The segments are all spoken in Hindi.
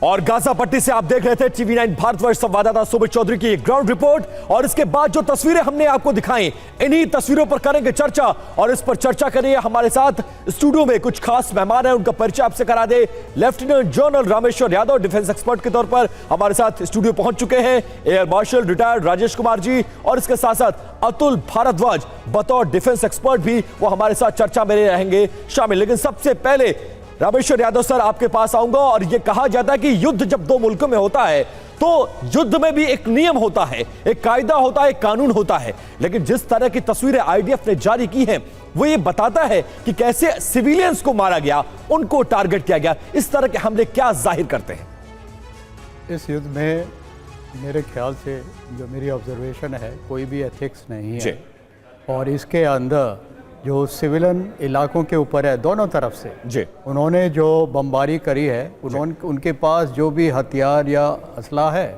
और गाजा पट्टी से आप देख रहे थे TV9 भारतवर्ष संवाददाता सुमित चौधरी की ग्राउंड रिपोर्ट। और इसके बाद जो तस्वीरें हमने आपको दिखाई, इन्हीं तस्वीरों पर करेंगे चर्चा। और इस पर चर्चा करिए हमारे साथ स्टूडियो में कुछ खास मेहमान हैं, उनका परिचय आपसे करा दे। Lieutenant general Rameshwar Yadav defence expert के तौर पर हमारे साथ स्टूडियो पहुंच चुके हैं। Air marshal retired Rajesh Kumar ji, और इसके साथ साथ अतुल भारद्वाज बतौर डिफेंस एक्सपर्ट भी वो हमारे साथ चर्चा में रहेंगे शामिल। लेकिन सबसे पहले रामेश्वर यादव सर, आपके पास आऊंगा। और यह कहा जाता है कि युद्ध जब दो मुल्कों में होता है तो युद्ध में भी एक नियम होता है, एक कायदा होता है, एक कानून होता है। लेकिन जिस तरह की तस्वीरें IDF ने जारी की हैं, वो ये बताता है कि कैसे सिविलियंस को मारा गया, उनको टारगेट किया गया। इस तरह के हमले क्या जाहिर करते हैं? इस युद्ध में मेरे ख्याल से जो मेरी ऑब्जर्वेशन है, कोई भी एथिक्स नहीं है। और इसके अंदर जो सिविलियन इलाकों के ऊपर है दोनों तरफ से जी, उन्होंने जो बमबारी करी है, उनके पास जो भी हथियार या असला है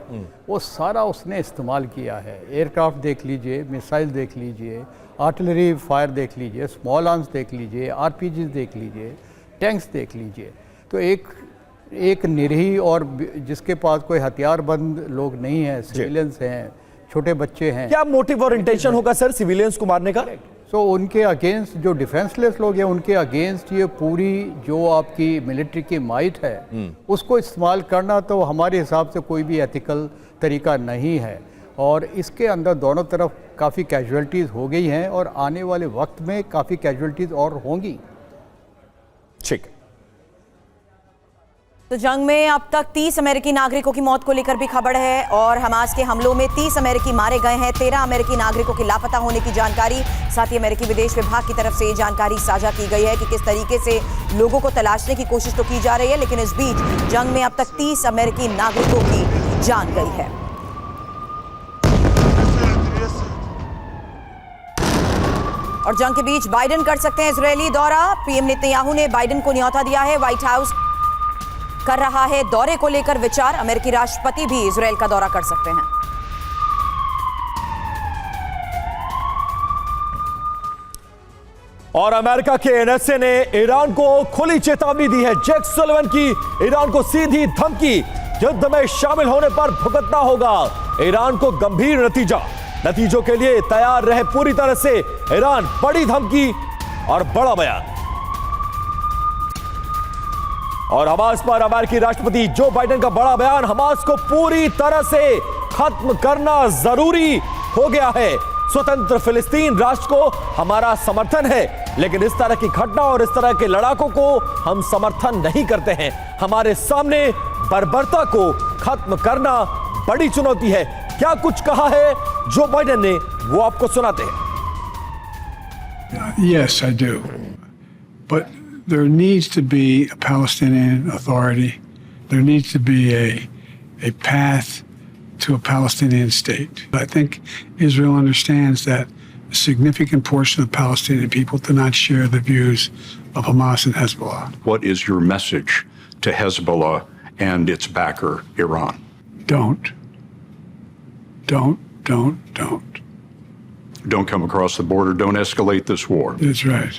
वो सारा उसने इस्तेमाल किया है। एयरक्राफ्ट देख लीजिए, मिसाइल देख लीजिए, आर्टिलरी फायर देख लीजिए, स्मॉल आर्म्स देख लीजिए, RPG देख लीजिए, टैंक्स देख लीजिए। तो एक निरीह और जिसके पास कोई हथियारबंद लोग नहीं है, सिविलियंस हैं, छोटे बच्चे हैं। क्या मोटिव और इंटेंशन होगा सर सिविलियंस को मारने का? सो उनके अगेंस्ट जो डिफेंसलेस लोग हैं, उनके अगेंस्ट ये पूरी जो आपकी मिलिट्री की माइट है उसको इस्तेमाल करना तो हमारे हिसाब से कोई भी एथिकल तरीका नहीं है। और इसके अंदर दोनों तरफ काफ़ी कैजुअलिटीज़ हो गई हैं और आने वाले वक्त में काफ़ी कैजुअलिटीज़ और होंगी। ठीक। तो जंग में अब तक 30 अमेरिकी नागरिकों की मौत को लेकर भी खबर है और हमास के हमलों में 30 अमेरिकी मारे गए हैं। 13 अमेरिकी नागरिकों के लापता होने की जानकारी, साथ ही अमेरिकी विदेश विभाग की तरफ से ये जानकारी साझा की गई है कि किस तरीके से लोगों को तलाशने की कोशिश तो की जा रही है, लेकिन इस बीच जंग में अब तक 30 अमेरिकी नागरिकों की जान गई है। और जंग के बीच बाइडेन कर सकते हैं इजरायली दौरा। PM नेतन्याहू ने बाइडेन को न्योता दिया है। व्हाइट हाउस कर रहा है दौरे को लेकर विचार। अमेरिकी राष्ट्रपति भी इजरायल का दौरा कर सकते हैं। और अमेरिका के NSA ने ईरान को खुली चेतावनी दी है। जैक सुलिवन की ईरान को सीधी धमकी, युद्ध में शामिल होने पर भुगतना होगा ईरान को गंभीर नतीजों के लिए तैयार रहे पूरी तरह से ईरान। बड़ी धमकी और बड़ा बयान। और हमास पर अमेरिकी राष्ट्रपति जो बाइडेन का बड़ा बयान, हमास को पूरी तरह से खत्म करना जरूरी हो गया है। स्वतंत्र फिलिस्तीन राष्ट्र को हमारा समर्थन है, लेकिन इस तरह की घटना और इस तरह के लड़ाकों को हम समर्थन नहीं करते हैं। हमारे सामने बर्बरता को खत्म करना बड़ी चुनौती है। क्या कुछ कहा है जो बाइडेन ने, वो आपको सुनाते हैं। Yes, I do. But there needs to be a Palestinian Authority. There needs to be a path to a Palestinian state. I think Israel understands that a significant portion of Palestinian people do not share the views of Hamas and Hezbollah. What is your message to Hezbollah and its backer, Iran? Don't. Don't come across the border. Don't escalate this war. That's right.